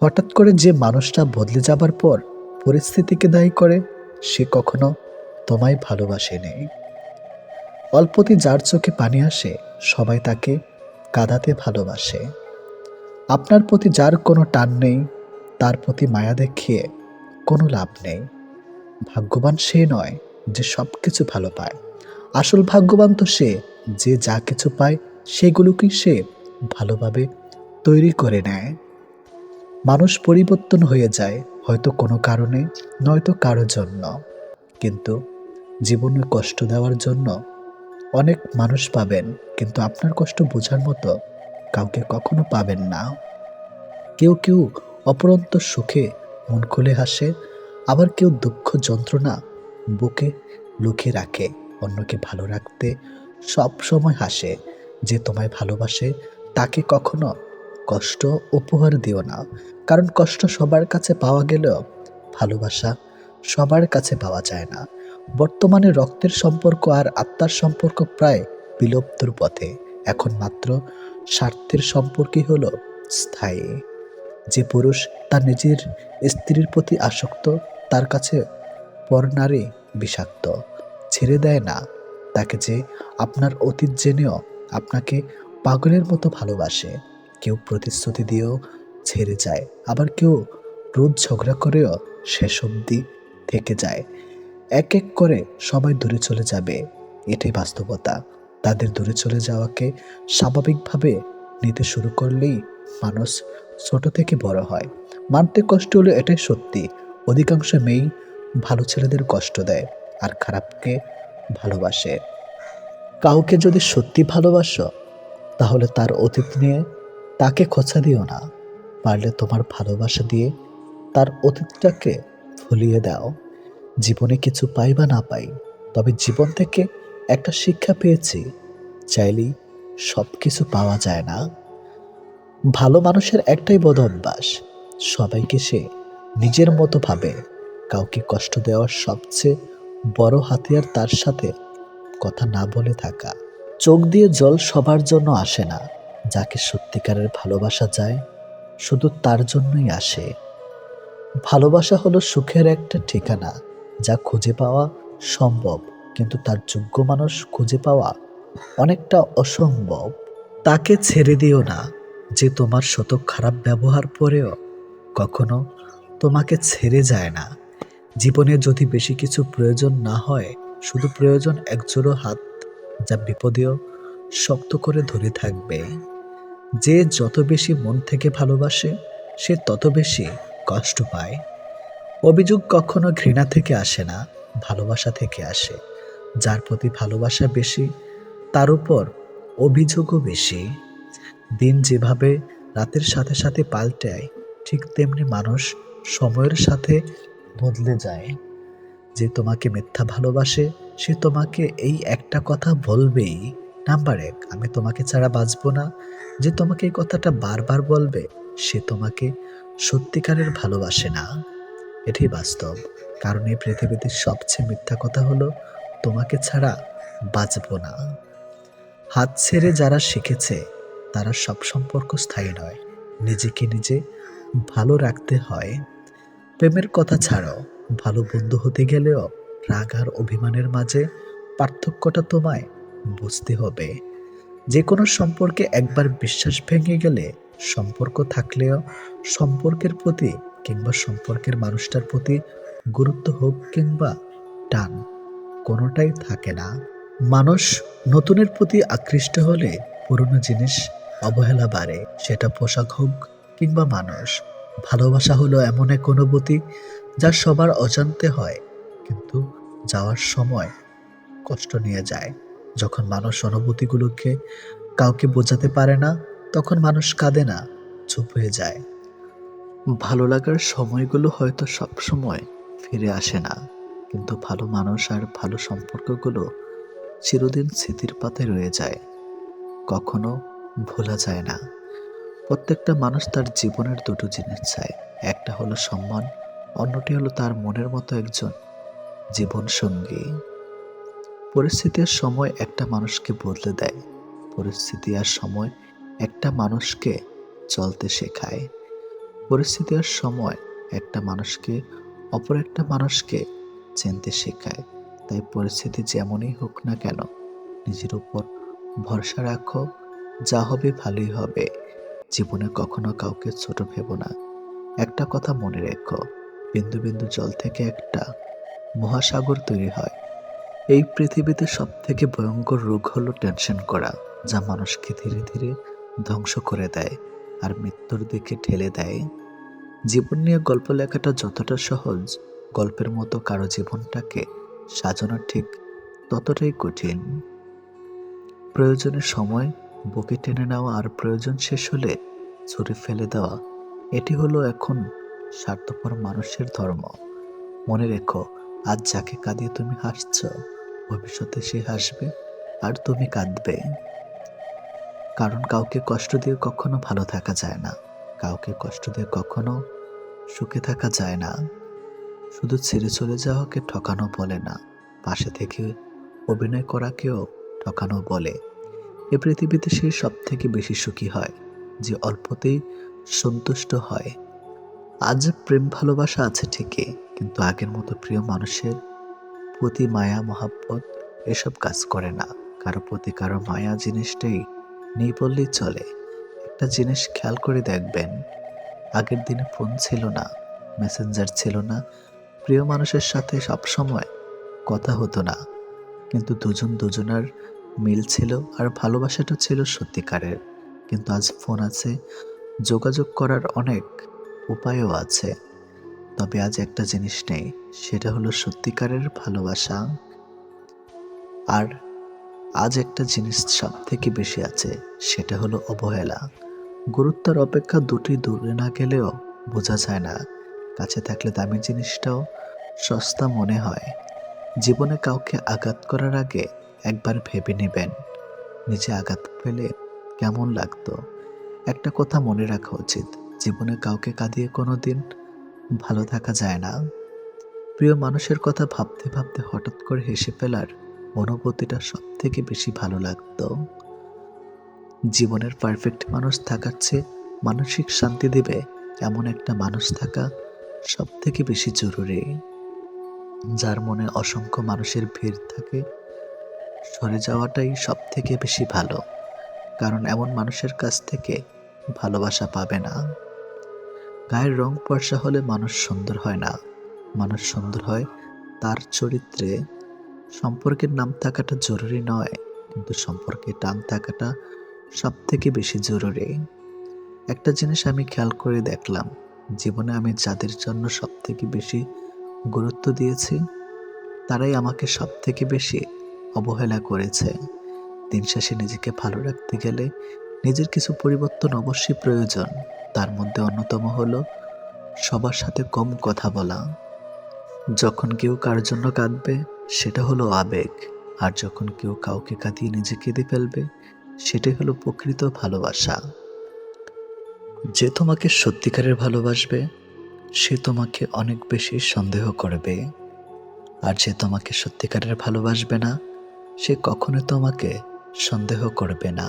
হঠাৎ করে যে মানুষটা বদলে যাবার পর পরিস্থিতিকে দায়ী করে, সে কখনো তোমায় ভালোবাসেনি। অল্পতে যার চোখে পানি আসে, সবাই তাকে কাঁদাতে ভালোবাসে। আপনার প্রতি যার কোনো টান নেই, তার প্রতি মায়া দেখিয়ে কোনো লাভ নেই। ভাগ্যবান সে নয় যে সব কিছু ভালো পায়। আসল ভাগ্যবান তো সে যে যা কিছু পায় সেগুলোকেই সে ভালোভাবে তৈরি করে নেয়। মানুষ পরিবর্তন হয়ে যায়, হয়তো কোনো কারণে, নয়তো কারো জন্য। কিন্তু জীবনে কষ্ট দেওয়ার জন্য অনেক মানুষ পাবেন, কিন্তু আপনার কষ্ট বোঝার মতো কাউকে কখনো পাবেন না। কেউ কেউ অপরন্ত সুখে মন খুলে হাসে, আবার কেউ দুঃখ যন্ত্রণা বুকে লুকিয়ে রাখে। অন্যকে ভালো রাখতে সব সময় হাসে। যে তোমায় ভালোবাসে তাকে কখনো কষ্ট উপহার দিও না, কারণ কষ্ট সবার কাছে পাওয়া গেলেও ভালোবাসা সবার কাছে পাওয়া যায় না। বর্তমানে রক্তের সম্পর্ক আর আত্মার সম্পর্ক প্রায় বিলুপ্তর পথে। এখন মাত্র স্বার্থের সম্পর্কই হলো স্থায়ী। যে পুরুষ তার নিজের স্ত্রীর প্রতি আসক্ত, তার কাছে পরনারী বিষাক্ত। ছেড়ে দেয় না তাকে যে আপনার অতীত জেনেও আপনাকে পাগলের মতো ভালোবাসে। কেউ প্রতিশ্রুতি দিয়েও ছেড়ে যায়, আবার কেউ রোজ ঝগড়া করেও শেষ অবধি থেকে যায়। এক এক করে সবাই দূরে চলে যাবে, এটাই বাস্তবতা। তাদের দূরে চলে যাওয়াকে স্বাভাবিকভাবে নিতে শুরু করলেই মানুষ ছোট থেকে বড় হয়। মানতে কষ্ট হলে এটাই সত্যি। অধিকাংশ মেয়েই ভালো ছেলেদের কষ্ট দেয় আর খারাপকে ভালোবাসে। কাউকে যদি সত্যি ভালোবাসো, তাহলে তার অতীত নিয়ে তাকে খোঁচা দিও না। পারলে তোমার ভালোবাসা দিয়ে তার অতীতটাকে ভুলিয়ে দাও। জীবনে কিছু পাই বা না পাই, তবে জীবন থেকে একটা শিক্ষা পেয়েছি, চাইলেই সব কিছু পাওয়া যায় না। ভালো মানুষের একটাই বদ অভ্যাস, সবাইকে সে নিজের মতো ভাবে। কাউকে কষ্ট দেওয়ার সবচেয়ে বড় হাতিয়ার তার সাথে কথা না বলে থাকা। চোখ দিয়ে জল সবার জন্য আসে না। যাকে সত্যিকারের ভালোবাসা যায়, শুধু তার জন্যই আসে। ভালোবাসা হলো সুখের একটা ঠিকানা, যা খুঁজে পাওয়া সম্ভব, কিন্তু তার যোগ্য মানুষ খুঁজে পাওয়া অনেকটা অসম্ভব। তাকে ছেড়ে দিও না যে তোমার শত খারাপ ব্যবহার পরেও কখনো তোমাকে ছেড়ে যায় না। জীবনে যদি বেশি কিছু প্রয়োজন না হয়, শুধু প্রয়োজন একজোড়ো হাত, যা বিপদেও শক্ত করে ধরে থাকবে। যে যত বেশি মন থেকে ভালোবাসে, সে তত বেশি কষ্ট পায়। অভিযোগ কখনো ঘৃণা থেকে আসে না, ভালোবাসা থেকে আসে। যার প্রতি ভালোবাসা বেশি, তার উপর অভিযোগও বেশি। দিন যেভাবে রাতের সাথে সাথে পাল্টায়, ঠিক তেমনি মানুষ সময়ের সাথে বদলে যায়। যে তোমাকে মিথ্যা ভালোবাসে, সে তোমাকে এই একটা কথা বলবেই, নাম্বার এক, আমি তোমাকে ছাড়া বাঁচবো না। যে তোমাকে এই কথাটা বারবার বলবে, সে তোমাকে সত্যিকারের ভালোবাসে না। এটাই বাস্তব। কারণ এই পৃথিবীতে সবচেয়ে মিথ্যা কথা হলো তোমাকে ছাড়া বাঁচবো না। হাত ছেড়ে যারা শিখেছে, তারা সব সম্পর্ক স্থায়ী নয়। নিজেকে নিজে ভালো রাখতে হয়। প্রেমের কথা ছাড়ো, ভালো বন্ধু হতে গেলেও রাগ আর অভিমানের মাঝে পার্থক্যটা তোমায় বুঝতে হবে। যে কোনো সম্পর্কে একবার বিশ্বাস ভেঙে গেলে, সম্পর্ক থাকলেও সম্পর্কের প্রতি কিংবা সম্পর্কের মানুষটার প্রতি গুরুত্ব হোক কিংবা টান, কোনোটাই থাকে না। মানুষ নতুনের প্রতি আকৃষ্ট হলে পুরনো জিনিস অবহেলা বাড়ে, সেটা পোশাক হোক কিংবা মানুষ। ভালোবাসা হলো এমন এক অনুভূতি যা সবার অজান্তে হয়, কিন্তু যাওয়ার সময় কষ্ট নিয়ে যায়। যখন মানুষ অনুভূতিগুলোকে কাউকে বোঝাতে পারে না, তখন মানুষ কাঁদে না, চুপ হয়ে যায়। ভালো লাগার সময়গুলো হয়তো সব সময় ফিরে আসে না, কিন্তু ভালো মানুষ আর ভালো সম্পর্কগুলো চিরদিন স্মৃতির পাতায় রয়ে যায়, কখনো ভোলা যায় না। প্রত্যেকটা মানুষ তার জীবনের দুটো জিনিস চায়, একটা হলো সম্মান, অন্যটি হলো তার মনের মতো একজন জীবন সঙ্গী। পরিস্থিতির সময় একটা মানুষকে বদলে দেয়, পরিস্থিতি আর সময় একটা মানুষকে চলতে শেখায়। পরিস্থিতি আর সময় একটা মানুষকে অপর একটা মানুষকে চিনতে শেখায়। তাই পরিস্থিতি যেমনই হোক না কেন, নিজের উপর ভরসা রাখো, যা হবে ভালোই হবে। জীবনে কখনো কাউকে ছোট ভেবো না। একটা কথা মনে রেখো, বিন্দু বিন্দু জল থেকে একটা মহাসাগর তৈরি হয়। এই পৃথিবীতে সব থেকে ভয়ঙ্কর রোগ হলো টেনশন করা, যা মানুষকে ধীরে ধীরে ধ্বংস করে দেয় আর মৃত্যুর দিকে ঠেলে দেয়। জীবন নিয়ে গল্প লেখাটা যতটা সহজ, গল্পের মতো কারো জীবনটাকে সাজানো ঠিক ততটাই কঠিন। প্রয়োজনের সময় বুকে টেনে নেওয়া আর প্রয়োজন শেষ হলে ছুঁড়ে ফেলে দেওয়া, এটি হলো এখন স্বার্থপর মানুষের ধর্ম। মনে রেখো, আজ যাকে কাঁদিয়ে তুমি হাসছ, ভবিষ্যতে সে হাসবে আর তুমি কাঁদবে। কারণ কাউকে কষ্ট দিয়ে কখনো ভালো থাকা যায় না, কাউকে কষ্ট দিয়ে কখনো সুখে থাকা যায় না। শুধু ছেড়ে চলে যাওয়াকে ঠকানো বলে না, পাশে থেকে অভিনয় করাকেও ঠকানো বলে। এ পৃথিবীতে সে সব থেকে বেশি সুখী হয় যে অল্পতেই সন্তুষ্ট হয়। আজ প্রেম ভালোবাসা আছে ঠিকই, কিন্তু আগের মতো প্রিয় মানুষের প্রতি মায়া মহাব্বত এসব কাজ করে না। কারো প্রতি কারো মায়া জিনিসটাই নেই বললেই চলে। একটা জিনিস খেয়াল করে দেখবেন, আগের দিনে ফোন ছিল না, মেসেঞ্জার ছিল না, প্রিয় মানুষের সাথে সবসময় কথা হতো না, কিন্তু দুজন দুজনার মিল ছিল আর ভালোবাসাটা ছিল সত্যিকারের। কিন্তু আজ ফোন আছে, যোগাযোগ করার অনেক উপায়ও আছে, তবে আজ একটা জিনিস নেই, সেটা হলো সত্যিকারের ভালোবাসা। আর আজ একটা জিনিস সব থেকে বেশি আছে, সেটা হলো অবহেলা। গুরুত্বের অপেক্ষা দুটি দূরে না গেলেও বোঝা যায় না, কাছে থাকলে দামি জিনিসটাও সস্তা মনে হয়। জীবনে কাউকে আঘাত করার আগে একবার ভেবে নেবেন, নিজে আঘাত পেলে কেমন লাগতো। একটা কথা মনে রাখা উচিত, জীবনে কাউকে কাঁদিয়ে কোনোদিন ভালো থাকা যায় না। প্রিয় মানুষের কথা ভাবতে ভাবতে হঠাৎ করে হেসে ফেলার অনুভূতিটা সব থেকে বেশি ভালো লাগতো। জীবনের পারফেক্ট মানুষ থাকার চেয়ে মানসিক শান্তি দেবে এমন একটা মানুষ থাকা সব থেকে বেশি জরুরি। যার মনে অসংখ্য মানুষের ভিড় থাকে, সরে যাওয়াটাই সব থেকে বেশি ভালো। কারণ এমন মানুষের কাছ থেকে ভালোবাসা পাবে না। গায়ের রং ফর্সা হলে মানুষ সুন্দর হয় না, মানুষ সুন্দর হয় তার চরিত্রে। সম্পর্কের নাম থাকাটা জরুরি নয়, কিন্তু সম্পর্কে টান থাকাটা সব থেকে বেশি জরুরি। একটা জিনিস আমি খেয়াল করে দেখলাম, জীবনে আমি যাদের জন্য সব থেকে বেশি গুরুত্ব দিয়েছি, তারাই আমাকে সব থেকে বেশি অবহেলা করেছে। দিন শেষে নিজেকে ভালো রাখতে গেলে নিজের কিছু পরিবর্তন অবশ্যই প্রয়োজন। তার মধ্যে অন্যতম হলো সবার সাথে কম কথা বলা। যখন কেউ কার জন্য কাঁদবে, সেটা হলো আবেগ। আর যখন কেউ কাউকে কাঁদিয়ে নিজে কেঁদে ফেলবে, সেটাই হলো প্রকৃত ভালোবাসা। যে তোমাকে সত্যিকারের ভালোবাসবে, সে তোমাকে অনেক বেশি সন্দেহ করবে। আর যে তোমাকে সত্যিকারের ভালোবাসবে না, সে কখনো তোমাকে সন্দেহ করবে না।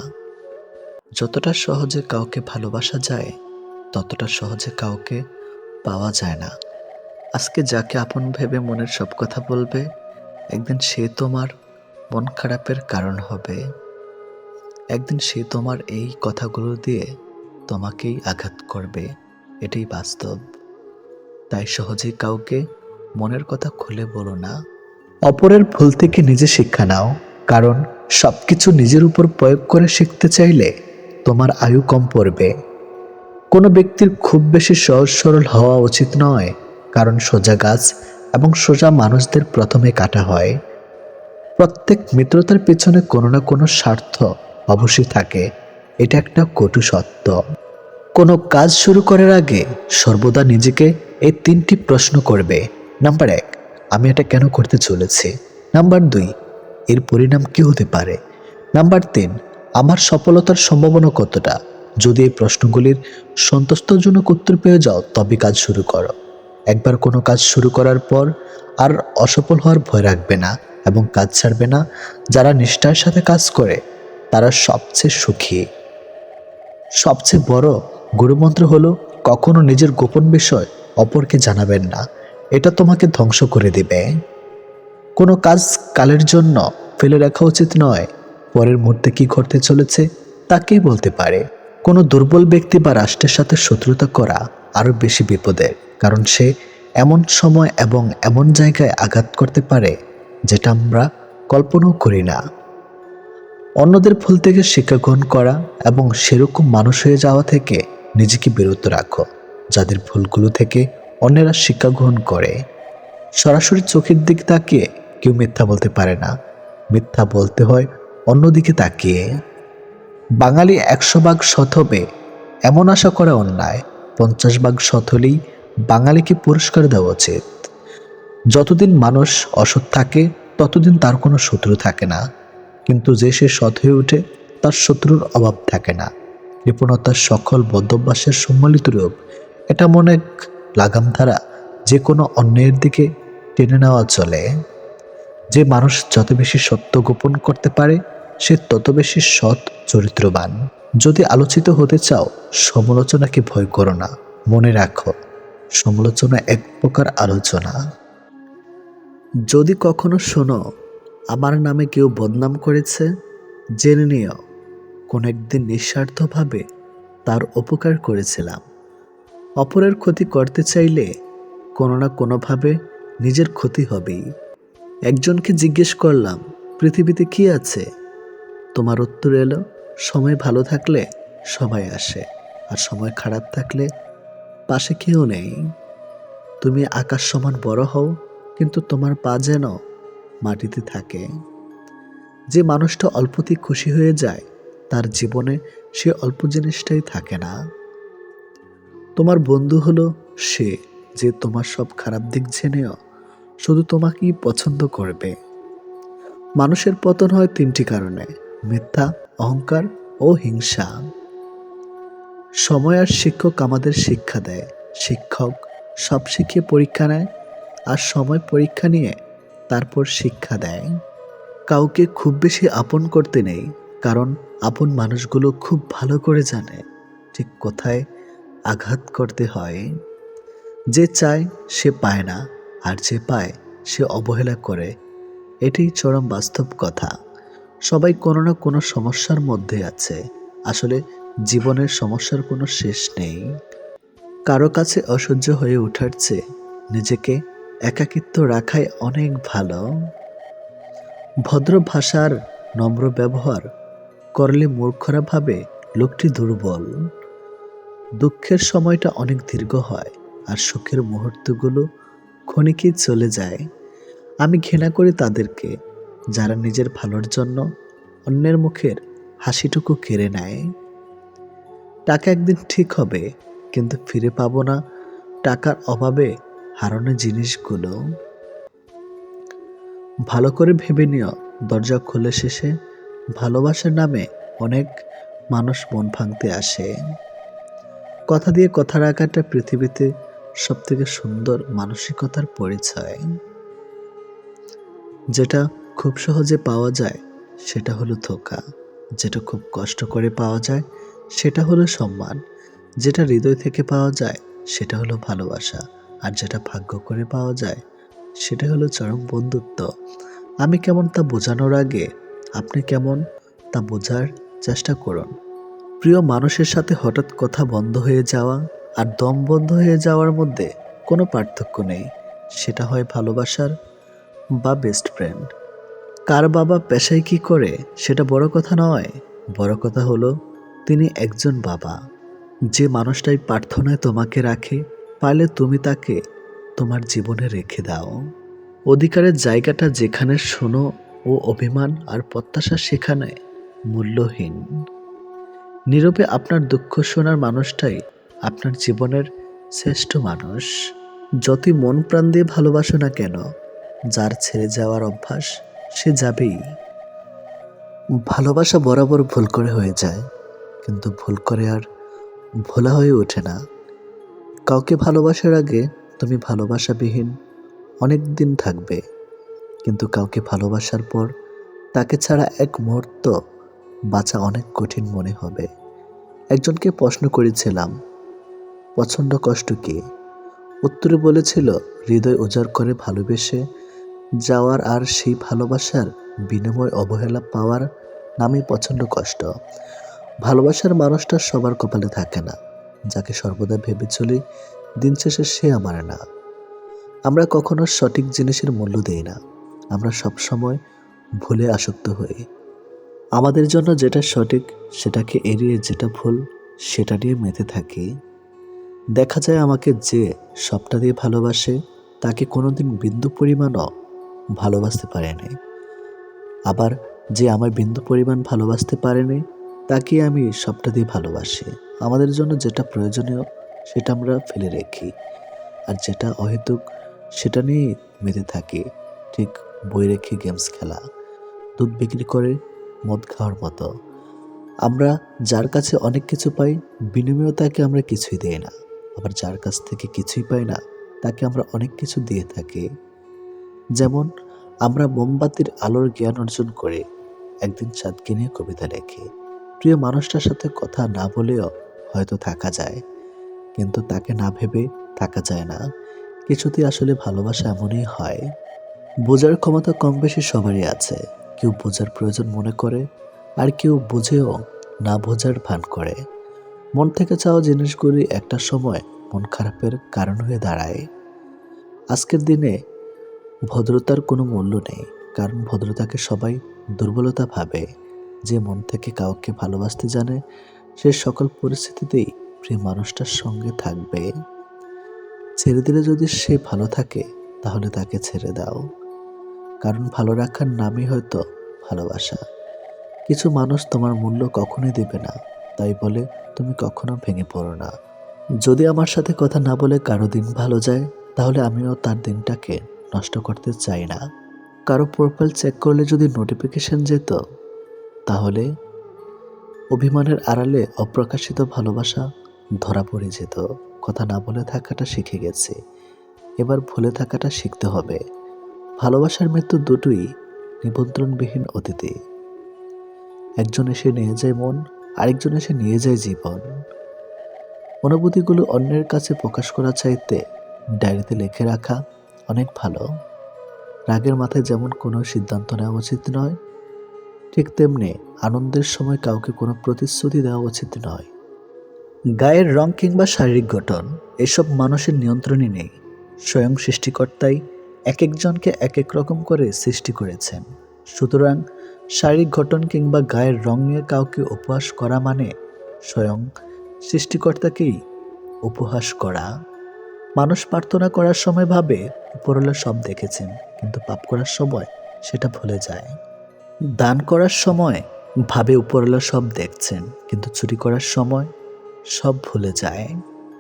যতটা সহজে কাউকে ভালোবাসা যায়, ততটা সহজে কাউকে পাওয়া যায় না। আজকে যাকে আপন ভেবে মনের সব কথা বলবে, একদিন সে তোমার মন খারাপের কারণ হবে। একদিন সে তোমার এই কথাগুলো দিয়ে তোমাকেই আঘাত করবে। এটাই বাস্তব। তাই সহজেই কাউকে মনের কথা খুলে বলো না। অপরের ভুল থেকে নিজে শিক্ষা নাও, কারণ সবকিছু নিজের উপর প্রয়োগ করে শিখতে চাইলে তোমার আয়ু কম পড়বে। কোনো ব্যক্তির খুব বেশি সহজ সরল হওয়া উচিত নয়, কারণ সোজা গাছ এবং সোজা মানুষদের প্রথমে কাটা হয়। প্রত্যেক মিত্রতার পেছনে কোনো না কোনো স্বার্থ অবশ্যই থাকে, এটা একটা কটু সত্য। কোনো কাজ শুরু করার আগে সর্বদা নিজেকে এই 3টি প্রশ্ন করবে। নাম্বার 1, আমি এটা কেন করতে চলেছি? নাম্বার 2, এর পরিণাম কি হতে পারে? নাম্বার 3, আমার সফলতার সম্ভাবনা কতটা? যদি এই প্রশ্নগুলির সন্তুষ্টজনক উত্তর পেয়ে যাও, তবে কাজ শুরু করো। একবার কোনো কাজ শুরু করার পর আর অসফল হওয়ার ভয় রাখবে না এবং কাজ ছাড়বে না। যারা নিষ্ঠার সাথে কাজ করে, তারা সবচেয়ে সুখী। সবচেয়ে বড় গুরুমন্ত্র হলো কখনো নিজের গোপন বিষয় অপরকে জানাবেন না, এটা তোমাকে ধ্বংস করে দিবে। কোনো কাজ কালের জন্য ফেলে রাখা উচিত নয়, পরের মুহূর্তে কি ঘটতে চলেছে তা কে বলতে পারে। কোনো দুর্বল ব্যক্তি বা রাষ্ট্রের সাথে শত্রুতা করা আরও বেশি বিপদের, কারণ সে এমন সময় এবং এমন জায়গায় আঘাত করতে পারে যেটা আমরা কল্পনাও করি না। অন্যদের ভুল থেকে শিক্ষা গ্রহণ করা এবং সেরকম মানুষ হয়ে যাওয়া থেকে নিজেকে বিরত রাখো যাদের ভুলগুলো থেকে অন্যেরা শিক্ষা গ্রহণ করে। সরাসরি চোখের দিক তাকিয়ে কেউ মিথ্যা বলতে পারে না, মিথ্যা বলতে হয় অন্যদিকে তাকিয়ে। বাঙালি ১০০ ভাগ সৎ হবে এমন আশা করা অন্যায়, ৫০ ভাগ সৎ হলেই বাঙালিকে পুরস্কার দেওয়া উচিত। যতদিন মানুষ অসৎ থাকে ততদিন তার কোনো শত্রু থাকে না, কিন্তু যে সে সৎ হয়ে ওঠে তার শত্রুর অভাব থাকে না। কৃপণতার সকল বদ্ধভ্যাসের সম্মিলিত রূপ, এটা মনে এক লাগাম ধারা, যে কোনো অন্যায়ের দিকে টেনে নেওয়া চলে। যে মানুষ যত বেশি সত্য গোপন করতে পারে সে তত বেশি সৎ চরিত্রবান। যদি আলোচিত হতে চাও সমালোচনাকে ভয় করো না, মনে রাখো সমালোচনা এক প্রকার আলোচনা। যদি কখনো শোনো আমার নামে কেউ বদনাম করেছে, জেনে নিও কোনো একদিন নিঃস্বার্থভাবে তার উপকার করেছিলাম। অপরের ক্ষতি করতে চাইলে কোনো না কোনোভাবে নিজের ক্ষতি হবেই। একজনকে জিজ্ঞেস করলাম পৃথিবীতে কি আছে, তোমার উত্তর এলো সময় ভালো থাকলে সবাই আসে, আর সময় খারাপ থাকলে পাশে কেউ নেই। তুমি আকাশ সমান বড় হও, কিন্তু তোমার পা যেন মাটিতে থাকে। যে মানুষটা অল্পতেই খুশি হয়ে যায় তার জীবনে সে অল্প জিনিসটাই থাকে না। তোমার বন্ধু হলো সে যে তোমার সব খারাপ দিক জেনেও শুধু তোমাকেই পছন্দ করবে। মানুষের পতন হয় ৩টি কারণে: মিথ্যা, অহংকার ও হিংসা। সময় আর শিক্ষক আমাদের শিক্ষা দেয়। শিক্ষক সব শিখিয়ে পরীক্ষা নেয়, আর সময় পরীক্ষা নিয়ে তারপর শিক্ষা দেয়। কাউকে খুব বেশি আপন করতে নেই, কারণ আপন মানুষগুলো খুব ভালো করে জানে ঠিক কোথায় আঘাত করতে হয়। যে চায় সে পায় না, আর যে পায় সে অবহেলা করে। এটাই চরম বাস্তব কথা। সবাই কোনো না কোনো সমস্যার মধ্যে আছে। আসলে জীবনের সমস্যার কোনো শেষ নেই। কারো কাছে অসহ্য হয়ে ওঠার চেয়ে নিজেকে একাকিত্ব রাখাই অনেক ভালো। ভদ্র ভাষার নম্র ব্যবহার করলে মূর্খরা ভাবে লোকটি দুর্বল। দুঃখের সময়টা অনেক দীর্ঘ হয়, আর সুখের মুহূর্তগুলো ক্ষণিকেই চলে যায়। আমি ঘৃণা করি তাদেরকে যারা নিজের ভালোর জন্য অন্যের মুখের হাসিটুকু কেড়ে নেয়। টাকা একদিন ঠিক হবে, কিন্তু ফিরে পাবো না টাকার অভাবে হারানো জিনিসগুলো। ভালো করে ভেবে নিও, দরজা খুলে শেষে ভালোবাসার নামে অনেক মানুষ মন ভাঙতে আসে। কথা দিয়ে কথা রাখাটা পৃথিবীতে সবথেকে সুন্দর মানসিকতার পরিচয়। যেটা খুব সহজে পাওয়া যায় সেটা হলো ধোঁকা, যেটা খুব কষ্ট করে পাওয়া যায় সেটা হলো সম্মান, যেটা হৃদয় থেকে পাওয়া যায় সেটা হলো ভালোবাসা, আর যেটা ভাগ্য করে পাওয়া যায় সেটা হলো চরম বন্ধুত্ব। আমি কেমন তা বোঝানোর আগে আপনি কেমন তা বোঝার চেষ্টা করুন। প্রিয় মানুষের সাথে হঠাৎ কথা বন্ধ হয়ে যাওয়া আর দম বন্ধ হয়ে যাওয়ার মধ্যে কোনো পার্থক্য নেই। সেটা হয় ভালোবাসার বা বেস্ট ফ্রেন্ড। কার বাবা পেশায় কি করে সেটা বড় কথা নয়, বড় কথা হলো তিনি একজন বাবা। যে মানুষটাই প্রার্থনায় তোমাকে রাখে, পারলে তুমি তাকে তোমার জীবনে রেখে দাও। অধিকারের জায়গাটা যেখানে শোনো ও অভিমান আর প্রত্যাশা সেখানে মূল্যহীন। নীরবে আপনার দুঃখ শোনার মানুষটাই আপনার জীবনের শ্রেষ্ঠ মানুষ। যতই মন প্রাণ দিয়ে ভালোবাসো না কেন, যার ছেড়ে যাওয়ার অভ্যাস সে যাবেই। ভালোবাসা বরাবর ভুল করে হয়ে যায়, কিন্তু ভুল করে আর ভোলা হয়ে ওঠে না। কাউকে ভালোবাসার আগে তুমি ভালোবাসাবিহীন অনেক দিন থাকবে, কিন্তু কাউকে ভালোবাসার পর তাকে ছাড়া এক মুহূর্ত বাঁচা অনেক কঠিন মনে হবে। একজনকে প্রশ্ন করেছিলাম, প্রচণ্ড কষ্ট কি? উত্তরে বলেছিল, হৃদয় উজাড় করে ভালোবেসে যাওয়ার আর সেই ভালোবাসার বিনিময় অবহেলা পাওয়ার নামই প্রচণ্ড কষ্ট। ভালোবাসার মানুষটা সবার কপালে থাকে না। যাকে সর্বদা ভেবে চলি দিন শেষে সে আমার না। আমরা কখনো সঠিক জিনিসের মূল্য দেই না। আমরা সবসময় ভুলে আসক্ত হই। আমাদের জন্য যেটা সঠিক সেটাকে এড়িয়ে যেটা ভুল সেটা নিয়ে মেতে থাকি। দেখা যায় আমাকে যে সবটা দিয়ে ভালোবাসে তাকে কোনোদিন বিন্দু পরিমাণও ভালোবাসতে পারেনি। আবার যে আমায় বিন্দু পরিমাণ ভালোবাসতে পারেনি তাকে আমি সবটা দিয়ে ভালোবাসি। আমাদের জন্য যেটা প্রয়োজনীয় সেটা আমরা ফেলে রেখি, আর যেটা অহেতুক সেটা নিয়ে মেতে থাকি। ঠিক বই রেখে গেমস খেলা, দুধ বিক্রি করে মদ খাওয়ার মতো। আমরা যার কাছে অনেক কিছু পাই বিনিময়ে তাকে আমরা কিছুই দিই না, আবার যার কাছ থেকে কিছুই পাই না তাকে আমরা অনেক কিছু দিয়ে থাকি। যেমন আমরা মোমবাতির আলোর জ্ঞান অর্জন করে একদিন চাঁদকে নিয়ে কবিতা লেখি। প্রিয় মানুষটার সাথে কথা না বলেও হয়তো থাকা যায়, কিন্তু তাকে না ভেবে থাকা যায় না। কিছুতেই আসলে ভালোবাসা এমনই হয়। বোঝার ক্ষমতা কম বেশি সবারই আছে। কেউ বোঝার প্রয়োজন মনে করে, আর কেউ বুঝেও না বোঝার ভান করে। মন থেকে চাওয়া জিনিসগুলি একটা সময় মন খারাপের কারণ হয়ে দাঁড়ায়। আজকের দিনে ভদ্রতার কোনো মূল্য নেই, কারণ ভদ্রতাকে সবাই দুর্বলতা ভাবে। যে মন থেকে কাউকে ভালোবাসতে জানে সে সকল পরিস্থিতিতেই প্রিয় মানুষটার সঙ্গে থাকবে। ছেড়ে দিলে যদি সে ভালো থাকে তাহলে তাকে ছেড়ে দাও, কারণ ভালো রাখার নামই হয়তো ভালোবাসা। কিছু মানুষ তোমার মূল্য কখনোই দেবে না, তাই বলে তুমি কখনো ভেঙে পড়ো না। যদি আমার সাথে কথা না বলে কারো দিন ভালো যায় তাহলে আমিও তার দিনটাকে নষ্ট করতে চাই না। কারো প্রোফাইল চেক করলে যদি নোটিফিকেশন যেত তাহলে অভিমানের আড়ালে অপ্রকাশিত ভালোবাসা ধরা পড়ে যেত। কথা না বলে থাকাটা শিখে গেছি, এবার ভুলে থাকাটা শিখতে হবে। ভালোবাসার মৃত্যু দুটোই নিমন্ত্রণবিহীন অতিথি। একজন এসে নিয়ে যায় মন, আরেকজন এসে নিয়ে যায় জীবন। অনুভূতিগুলো অন্যের কাছে প্রকাশ করা চাইতে ডায়েরিতে লিখে রাখা অনেক ভালো। রাগের মাথায় যেমন কোনো সিদ্ধান্ত নেওয়া উচিত নয়, ঠিক তেমনি আনন্দের সময় কাউকে কোনো প্রতিশ্রুতি দেওয়া উচিত নয়। গায়ের রং কিংবা শারীরিক গঠন এসব মানুষের নিয়ন্ত্রণে নেই। স্বয়ং সৃষ্টিকর্তাই এক একজনকে এক এক রকম করে সৃষ্টি করেছেন। সুতরাং শারীরিক গঠন কিংবা গায়ের রং নিয়ে কাউকে উপহাস করা মানে স্বয়ং সৃষ্টিকর্তাকেই উপহাস করা। মানুষ প্রার্থনা করার সময় ভাবে উপরওয়ালা সব দেখেছেন, কিন্তু পাপ করার সময় সেটা ভুলে যায়। দান করার সময় ভাবে উপরওয়ালা সব দেখছেন, কিন্তু চুরি করার সময় সব ভুলে যায়।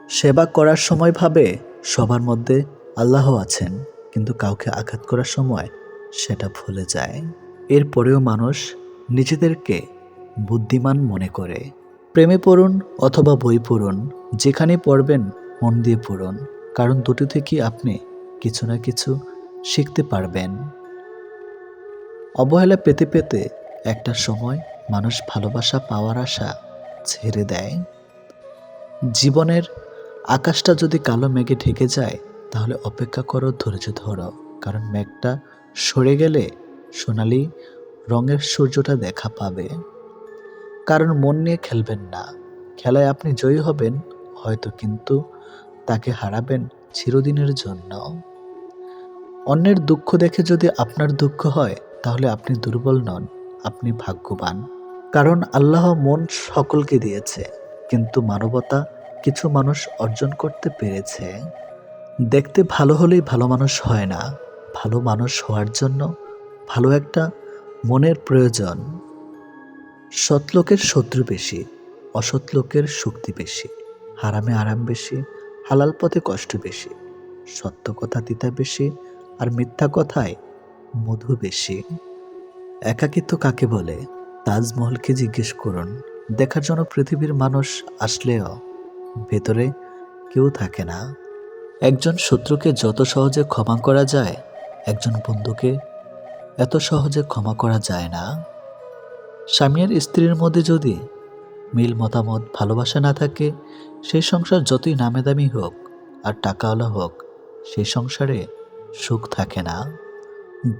সেবা করার সময় ভাবে সবার মধ্যে আল্লাহ আছেন, কিন্তু কাউকে আঘাত করার সময় সেটা ভুলে যায়। এরপরেও মানুষ নিজেদেরকে বুদ্ধিমান মনে করে। প্রেমে পড়ুন অথবা বই পড়ুন, যেখানে পড়বেন মন দিয়ে পড়ুন, কারণ দুটো থেকেই আপনি কিছু না কিছু শিখতে পারবেন। অবহেলা পেতে পেতে একটা সময় মানুষ ভালোবাসা পাওয়ার আশা ছেড়ে দেয়। জীবনের আকাশটা যদি কালো মেঘে ঢেকে যায় তাহলে অপেক্ষা করো, ধৈর্য ধরো, কারণ মেঘটা সরে গেলে সোনালি রঙের সূর্যটা দেখা পাবে। কারণ মন নিয়ে খেলবেন না। খেলায় আপনি জয়ী হবেন হয়তো, কিন্তু তাকে হারাবেন চিরদিনের জন্য। অন্যের দুঃখ দেখে যদি আপনার দুঃখ হয় তাহলে আপনি দুর্বল নন, আপনি ভাগ্যবান। কারণ আল্লাহ মন সকলকে দিয়েছে, কিন্তু মানবতা কিছু মানুষ অর্জন করতে পেরেছে। দেখতে ভালো হলেই ভালো মানুষ হয় না। ভালো মানুষ হওয়ার জন্য ভালো একটা মনের প্রয়োজন। সৎ লোকের শত্রু বেশি, অসৎ লোকের শক্তি বেশি। হারামে আরাম বেশি, হালাল পথে কষ্ট বেশি। সত্য কথা তিতা বেশি, আর মিথ্যা কথায় মধু বেশি। একাকিত্ব কাকে বলে? তাজমহলকে জিজ্ঞেস করুন। দেখার জন্য পৃথিবীর মানুষ আসলেও ভেতরে কেউ থাকে না। একজন শত্রুকে যত সহজে ক্ষমা করা যায়, একজন বন্ধুকে এত সহজে ক্ষমা করা যায় না। স্বামী আর স্ত্রীর মধ্যে যদি মিল মতামত ভালোবাসা না থাকে, সেই সংসার যতই নামে দামি হোক আর টাকাওয়ালা হোক, সেই সংসারে সুখ থাকে না।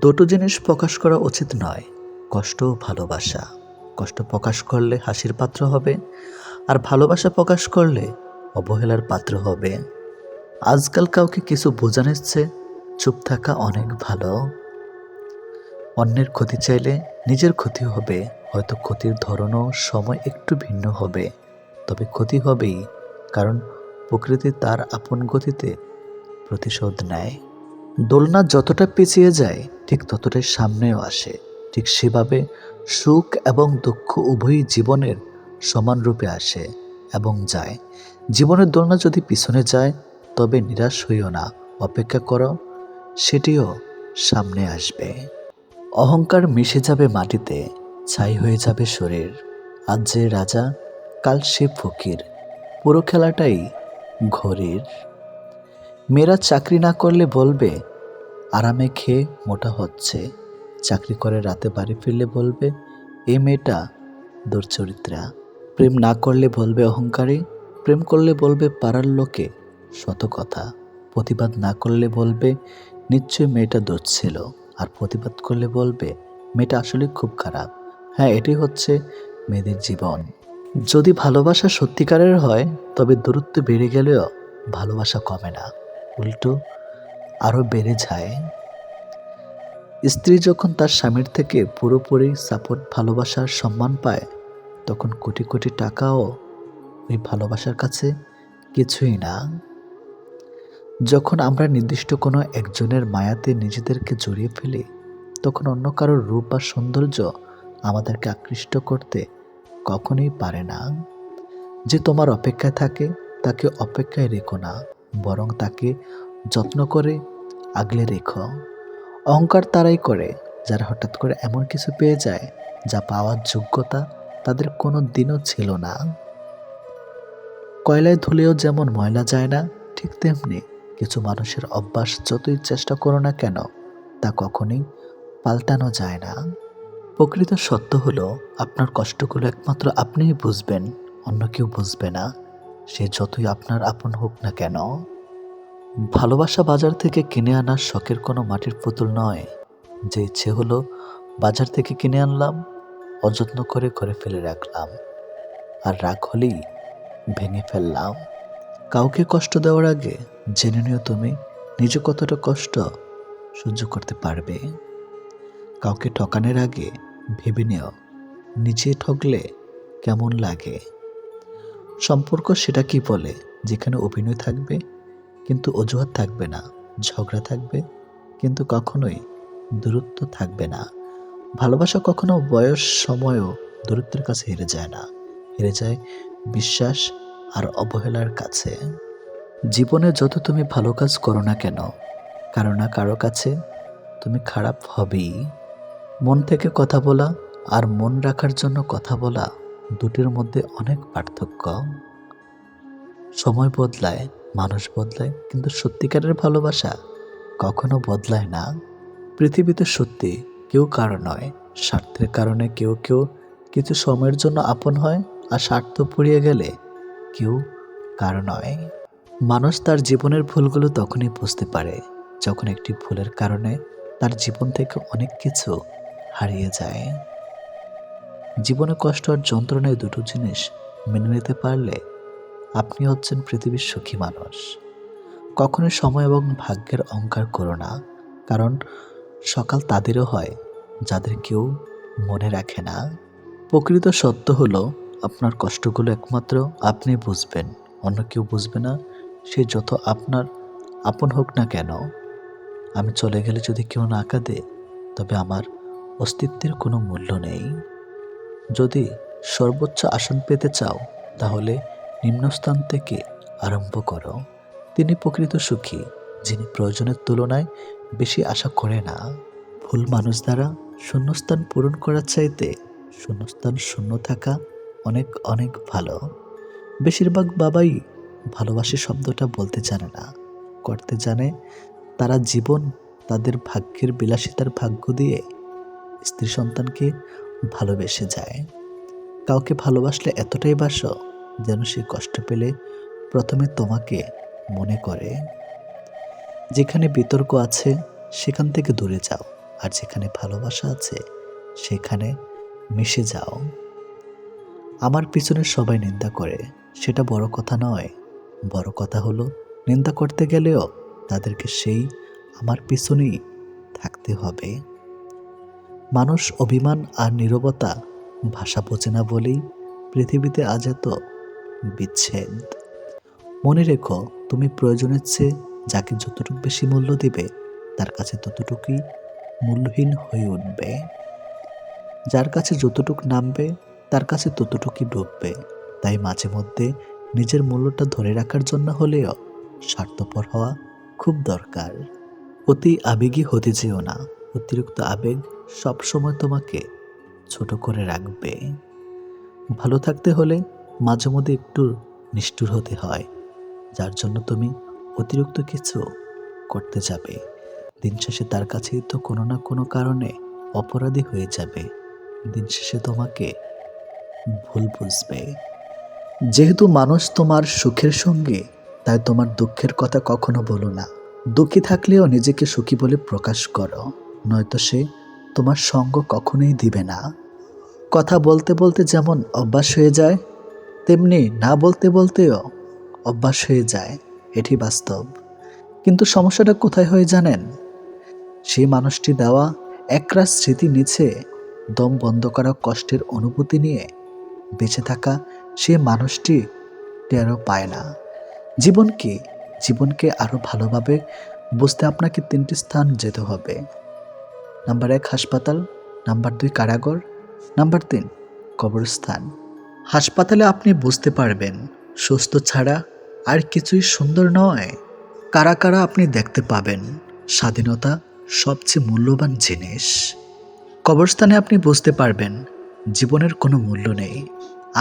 দুটো জিনিস প্রকাশ করা উচিত নয়, কষ্ট ও ভালোবাসা। কষ্ট প্রকাশ করলে হাসির পাত্র হবে, আর ভালোবাসা প্রকাশ করলে অবহেলার পাত্র হবে। আজকাল কাউকে কিছু বোঝানোর চেয়ে চুপ থাকা অনেক ভালো। অন্যের ক্ষতি চাইলে নিজের ক্ষতি হবে, হয়তো ক্ষতির ধরনও সময় একটু ভিন্ন হবে, তবে ক্ষতি হবেই, কারণ প্রকৃতি তার আপন গতিতে প্রতিশোধ নেয়। দোলনা যতটা পিছিয়ে যায় ঠিক ততটাই সামনেও আসে। ঠিক সেভাবে সুখ এবং দুঃখ উভয়ই জীবনের সমান রূপে আসে এবং যায়। জীবনের দোলনা যদি পিছনে যায় তবে নিরাশ হইও না, অপেক্ষা করো, সেটিও সামনে আসবে। অহংকার মিশে যাবে মাটিতে, ছাই হয়ে যাবে শরীর। আজ যে রাজা, কাল সে ফকির, পুরো খেলাটাই ঘড়ির। মেয়েরা চাকরি না করলে বলবে আরামে খেয়ে মোটা হচ্ছে, চাকরি করে রাতে বাড়ি ফিরলে বলবে এই মেয়েটা দুর্চরিত্রা। প্রেম না করলে বলবে অহংকারী, প্রেম করলে বলবে পাড়ার লোকে শত কথা। প্রতিবাদ না করলে বলবে নিশ্চয় মেয়েটা দোষ ছিল, আর প্রতিবাদ করলে বলবে মেয়েটা আসলে খুব খারাপ। হ্যাঁ, এটাই হচ্ছে মেয়েদের জীবন। যদি ভালোবাসা সত্যিকারের হয় তবে দূরত্ব বেড়ে গেলেও ভালোবাসা কমে না, উল্টো আরও বেড়ে যায়। স্ত্রী যখন তার স্বামীর থেকে পুরোপুরি সাপোর্ট, ভালোবাসার সম্মান পায়, তখন কোটি কোটি টাকাও ওই ভালোবাসার কাছে কিছুই না। যখন আমরা নির্দিষ্ট কোনো একজনের মায়াতে নিজেদেরকে জড়িয়ে ফেলি, তখন অন্য কারোর রূপ বা সৌন্দর্য আমাদেরকে আকৃষ্ট করতে কখনোই পারে না। যে তোমার অপেক্ষায় থাকে তাকে অপেক্ষায় রেখো না, বরং তাকে যত্ন করে আগলে রেখো। অহংকার তারাই করে যারা হঠাৎ করে এমন কিছু পেয়ে যায় যা পাওয়ার যোগ্যতা তাদের কোনো দিনও ছিল না। কয়লায় ধুলেও যেমন ময়লা যায় না, ঠিক তেমনি কিছু মানুষের অভ্যাস যতই চেষ্টা করো না কেন তা কখনোই পাল্টানো যায় না। প্রকৃত সত্য হলো আপনার কষ্টগুলো একমাত্র আপনিই বুঝবেন, অন্য কেউ বুঝবে না, সে যতই আপনার আপন হোক না কেন। ভালোবাসা বাজার থেকে কিনে আনার শখের কোনো মাটির পুতুল নয়, যে ইচ্ছে হলো বাজার থেকে কিনে আনলাম, অযত্ন করে ঘরে ফেলে রাখলাম, আর রাগ হলেই ভেঙে ফেললাম। কাউকে কষ্ট দেওয়ার আগে জেনে নিও তুমি নিজে কতটা কষ্ট সহ্য করতে পারবে। কাউকে ঠকানোর আগে ভেবে নিও নিজে ঠকলে কেমন লাগে। সম্পর্ক সেটা কি বলে যেখানে অভিনয় থাকবে কিন্তু অজুহাত থাকবে না, ঝগড়া থাকবে কিন্তু কখনোই দূরত্ব থাকবে না। ভালোবাসা কখনো বয়স সময়ও দূরত্বের কাছে হেরে যায় না, হেরে যায় বিশ্বাস আর অবহেলার কাছে। জীবনে যত তুমি ভালো কাজ করো না কেন, কারো না কারো কাছে তুমি খারাপ হবেই। মন থেকে কথা বলা আর মন রাখার জন্য কথা বলা, দুটির মধ্যে অনেক পার্থক্য। সময় বদলায়, মানুষ বদলায়, কিন্তু সত্যিকারের ভালোবাসা কখনো বদলায় না। পৃথিবীতে সত্যি কেউ কারো নয়, স্বার্থের কারণে কেউ কেউ কিছু সময়ের জন্য আপন হয়, আর স্বার্থ পুড়িয়ে গেলে কেউ কারো নয়। মানুষ তার জীবনের ভুলগুলো তখনই বুঝতে পারে যখন একটি ভুলের কারণে তার জীবন থেকে অনেক কিছু হারিয়ে যায়। জীবনে কষ্ট আর যন্ত্রণায় দুটো জিনিস মেনে নিতে পারলে আপনি হচ্ছেন পৃথিবীর সুখী মানুষ। কখনোই সময় এবং ভাগ্যের অহংকার করো না, কারণ সকাল তাদেরও হয় যাদের কেউ মনে রাখে না। প্রকৃত সত্য হলো আপনার কষ্টগুলো একমাত্র আপনি বুঝবেন, অন্য কেউ বুঝবে না, সে যত আপনার আপন হোক না কেন। আমি চলে গেলে যদি কেউ না কাঁদে তবে আমার অস্তিত্বের কোনো মূল্য নেই। যদি সর্বোচ্চ আসন পেতে চাও তাহলে নিম্নস্থান থেকে আরম্ভ করো। তিনি প্রকৃত সুখী যিনি প্রয়োজনের তুলনায় বেশি আশা করে না। ভুল মানুষ দ্বারা শূন্যস্থান পূরণ করার চাইতে শূন্যস্থান শূন্য থাকা অনেক অনেক ভালো। বেশিরভাগ বাবাই ভালোবাসি শব্দটা বলতে জানে না, করতে জানে। তারা জীবন তাদের ভাগ্যের বিলাসিতার ভাগ্য দিয়ে স্ত্রী সন্তানকে ভালোবেসে যায়। কাউকে ভালোবাসলে এতটাই বাসো যেন সে কষ্ট পেলে প্রথমে তোমাকে মনে করে। যেখানে বিতর্ক আছে সেখান থেকে দূরে যাও, আর যেখানে ভালোবাসা আছে সেখানে মিশে যাও। আমার পিছনে সবাই নিন্দা করে, সেটা বড় কথা নয়। বড় কথা হলো নিন্দা করতে গেলেও তাদেরকে সেই আমার পিছনেই থাকতে হবে। মানুষ অভিমান আর নীরবতা ভাষা বোঝে না বলেই পৃথিবীতে আজ এত বিচ্ছেদ। মনে রেখো, তুমি প্রয়োজনের চেয়ে যাকে যতটুকু বেশি মূল্য দিবে তার কাছে ততটুকুই মূল্যহীন হয়ে উঠবে। যার কাছে যতটুকু নামবে তার কাছে ততটুকুই ডুববে। তাই মাঝে মধ্যে নিজের মূল্যটা ধরে রাখার জন্য হলেও স্বার্থপর হওয়া খুব দরকার। অতি আবেগী হতে যেও না, অতিরিক্ত আবেগ সবসময় তোমাকে ছোট করে রাখবে। ভালো থাকতে হলে মাঝে মধ্যে একটু নিষ্ঠুর হতে হয়, যার জন্য তুমি অতিরিক্ত কিছু করতে যাবে। দিন শেষে তার কাছেই তো কোনো না কোনো কারণে অপরাধী হয়ে যাবে। দিন শেষে তোমাকে ভুল বুঝবে। যেহেতু মানুষ তোমার সুখের সঙ্গে, তাই তোমার দুঃখের কথা কখনো বলো না। দুঃখী থাকলেও নিজেকে সুখী বলে প্রকাশ করো, নয়তো সে তোমার সঙ্গ কখনোই দিবে না। কথা বলতে বলতে যেমন অভ্যাস হয়ে যায়, তেমনি না বলতে বলতেও অভ্যাস হয়ে যায়। এটি বাস্তব। কিন্তু সমস্যাটা কোথায় হয় জানেন? সেই মানুষটি দেওয়া একরাশ স্মৃতি নিচে দম বন্ধ করা কষ্টের অনুভূতি নিয়ে বেঁচে থাকা সে মানুষটি টেরও পায় না। জীবন কি? জীবনকে আরও ভালোভাবে বুঝতে আপনাকে 3টি স্থান যেতে হবে। নাম্বার 1 হাসপাতাল, নাম্বার 2 কারাগার, নাম্বার 3 কবরস্থান। হাসপাতালে আপনি বুঝতে পারবেন সুস্থ ছাড়া আর কিছুই সুন্দর নয়। কারা কারা আপনি দেখতে পাবেন স্বাধীনতা সবচেয়ে মূল্যবান জিনিস। কবরস্থানে আপনি বুঝতে পারবেন জীবনের কোনো মূল্য নেই।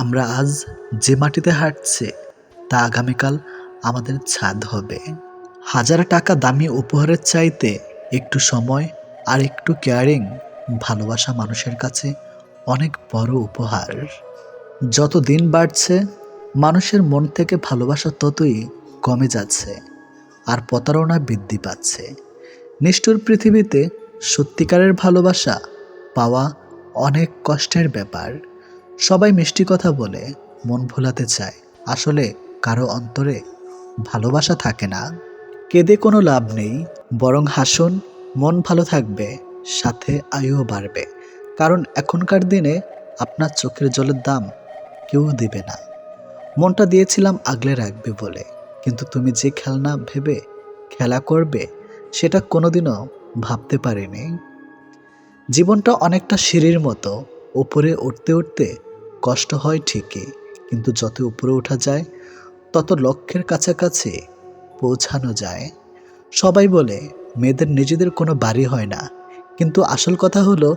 আমরা আজ যে মাটিতে হাঁটছি তা আগামীকাল আমাদের ছাদ হবে। হাজার টাকা দামি উপহারের চাইতে একটু সময় আর একটু কেয়ারিং ভালোবাসা মানুষের কাছে অনেক বড় উপহার। যত দিন বাড়ছে মানুষের মন থেকে ভালোবাসা ততই কমে যাচ্ছে, আর প্রতারণা বৃদ্ধি পাচ্ছে। নিষ্ঠুর পৃথিবীতে সত্যিকারের ভালোবাসা পাওয়া অনেক কষ্টের ব্যাপার। সবাই মিষ্টি কথা বলে মন ভোলাতে চায়, আসলে কারো অন্তরে ভালোবাসা থাকে না। কেঁদে কোনো লাভ নেই, বরং হাসুন, মন ভালো থাকবে, সাথে আয়ুও বাড়বে। কারণ এখনকার দিনে আপনার চোখের জলের দাম কেউ দেবে না। মনটা দিয়েছিলাম আগলে রাখবে বলে, কিন্তু তুমি যে খেলনা ভেবে খেলা করবে সেটা কোনোদিনও ভাবতে পারিনি। জীবনটা অনেকটা সিঁড়ির মতো, উপরে উঠতে উঠতে কষ্ট হয় ঠিকই, কিন্তু যত উপরে ওঠা যায় তত লক্ষ্যের কাছাকাছি পৌঁছানো যায়। সবাই বলে মেয়েদের নিজেদের কোনো বাড়ি হয় না, কিন্তু আসল কথা হলো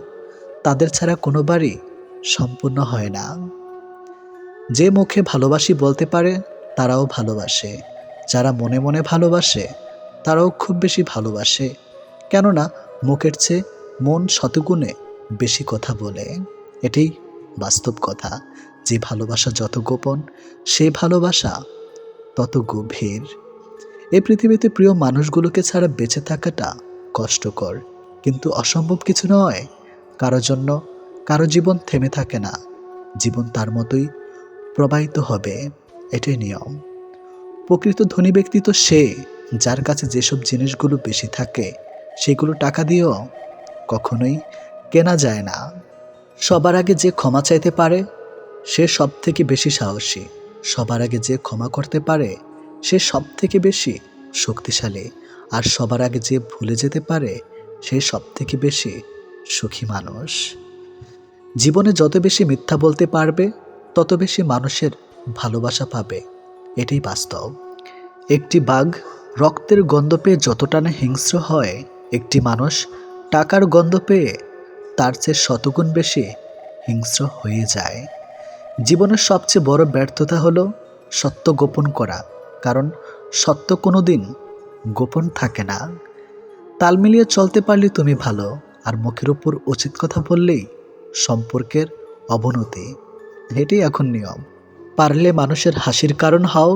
তাদের ছাড়া কোনো বাড়ি সম্পূর্ণ হয় না। যে মুখে ভালোবাসি বলতে পারে তারাও ভালোবাসে, যারা মনে মনে ভালোবাসে তারাও খুব বেশি ভালোবাসে। কেননা মুখের চেয়ে মন শতগুণে বেশি কথা বলে। এটাই বাস্তব কথা। যে ভালোবাসা যত গোপন, সে ভালোবাসা তত গভীর। এই পৃথিবীতে প্রিয় মানুষগুলোকে ছাড়া বেঁচে থাকাটা কষ্টকর, কিন্তু অসম্ভব কিছু নয়। কারো জন্য কারো জীবন থেমে থাকে না, জীবন তার মতোই প্রবাহিত হবে, এটাই নিয়ম। প্রকৃত ধনী ব্যক্তি তো সে যার কাছে যেসব জিনিসগুলো বেশি থাকে সেগুলো টাকা দিয়েও কখনোই কেনা যায় না। সবার আগে যে ক্ষমা চাইতে পারে সে সব থেকে বেশি সাহসী। সবার আগে যে ক্ষমা করতে পারে সে সব থেকে বেশি শক্তিশালী। আর সবার আগে যে ভুলে যেতে পারে সে সব থেকে বেশি সুখী মানুষ। জীবনে যত বেশি মিথ্যা বলতে পারবে তত বেশি মানুষের ভালোবাসা পাবে, এটাই বাস্তব। একটি বাঘ রক্তের গন্ধ পেয়ে যতটা না হিংস্র হয়, একটি মানুষ টাকার গন্ধ পেয়ে তার চেয়ে শতগুণ বেশি হিংস্র হয়ে যায়। জীবনের সবচেয়ে বড় ব্যর্থতা হলো সত্য গোপন করা, কারণ সত্য কোনো দিন গোপন থাকে না। তাল মিলিয়ে চলতে পারলে তুমি ভালো, আর মুখের উপর উচিত কথা বললেই সম্পর্কের অবনতি। এটাই এখন নিয়ম। পারলে মানুষের হাসির কারণ হও,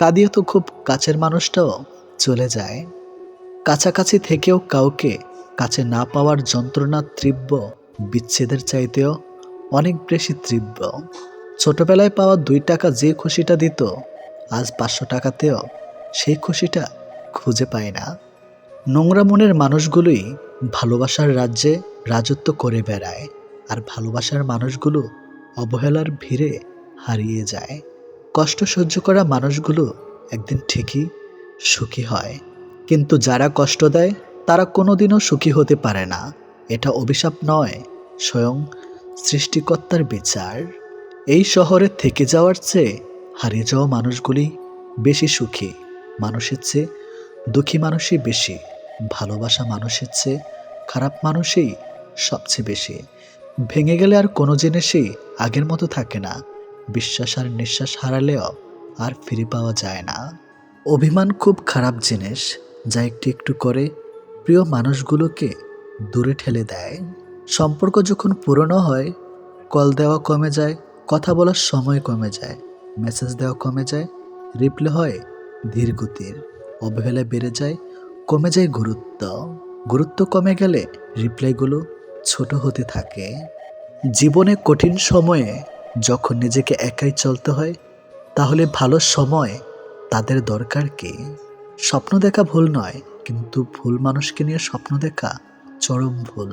কাঁদিয়ে তো খুব কাছের মানুষটাও চলে যায়। কাছাকাছি থেকেও কাউকে কাছে না পাওয়ার যন্ত্রণা তীব্র, বিচ্ছেদের চাইতেও অনেক বেশি তীব্র। ছোটবেলায় পাওয়া 2 টাকা যে খুশিটা দিত, আজ 500 টাকাতেও সেই খুশিটা খুঁজে পায় না। নোংরা মনের মানুষগুলোই ভালোবাসার রাজ্যে রাজত্ব করে বেড়ায়, আর ভালোবাসার মানুষগুলো অবহেলার ভিড়ে হারিয়ে যায়। কষ্ট সহ্য করা মানুষগুলো একদিন ঠিকই সুখী হয়, কিন্তু যারা কষ্ট দেয় তারা কোনোদিনও সুখী হতে পারে না। এটা অভিশাপ নয়, স্বয়ং সৃষ্টিকর্তার বিচার। এই শহরে থেকে যাওয়ার চেয়ে হারিয়ে যাওয়া মানুষগুলি বেশি সুখী। মানুষের চেয়ে দুঃখী মানুষই বেশি, ভালোবাসা মানুষের চেয়ে খারাপ মানুষই সবচেয়ে বেশি। ভেঙে গেলে আর কোনো জিনিসই আগের মতো থাকে না। বিশ্বাস আর নিঃশ্বাস হারালেও আর ফিরে পাওয়া যায় না। অভিমান খুব খারাপ জিনিস, যা একটু একটু করে প্রিয় মানুষগুলোকে দূরে ঠেলে দেয়। সম্পর্ক যখন পুরনো হয়, কল দেওয়া কমে যায়, কথা বলার সময় কমে যায়, মেসেজ দেওয়া কমে যায়, রিপ্লাই হয় ধীর গতির, অবহেলা বেড়ে যায়, কমে যায় গুরুত্ব। গুরুত্ব কমে গেলে রিপ্লাইগুলো ছোট হতে থাকে। জীবনে কঠিন সময়ে যখন নিজেকে একাই চলতে হয়, তাহলে ভালো সময় তাদের দরকার কি? স্বপ্ন দেখা ভুল নয়, কিন্তু ভুল মানুষকে নিয়ে স্বপ্ন দেখা চরম ভুল।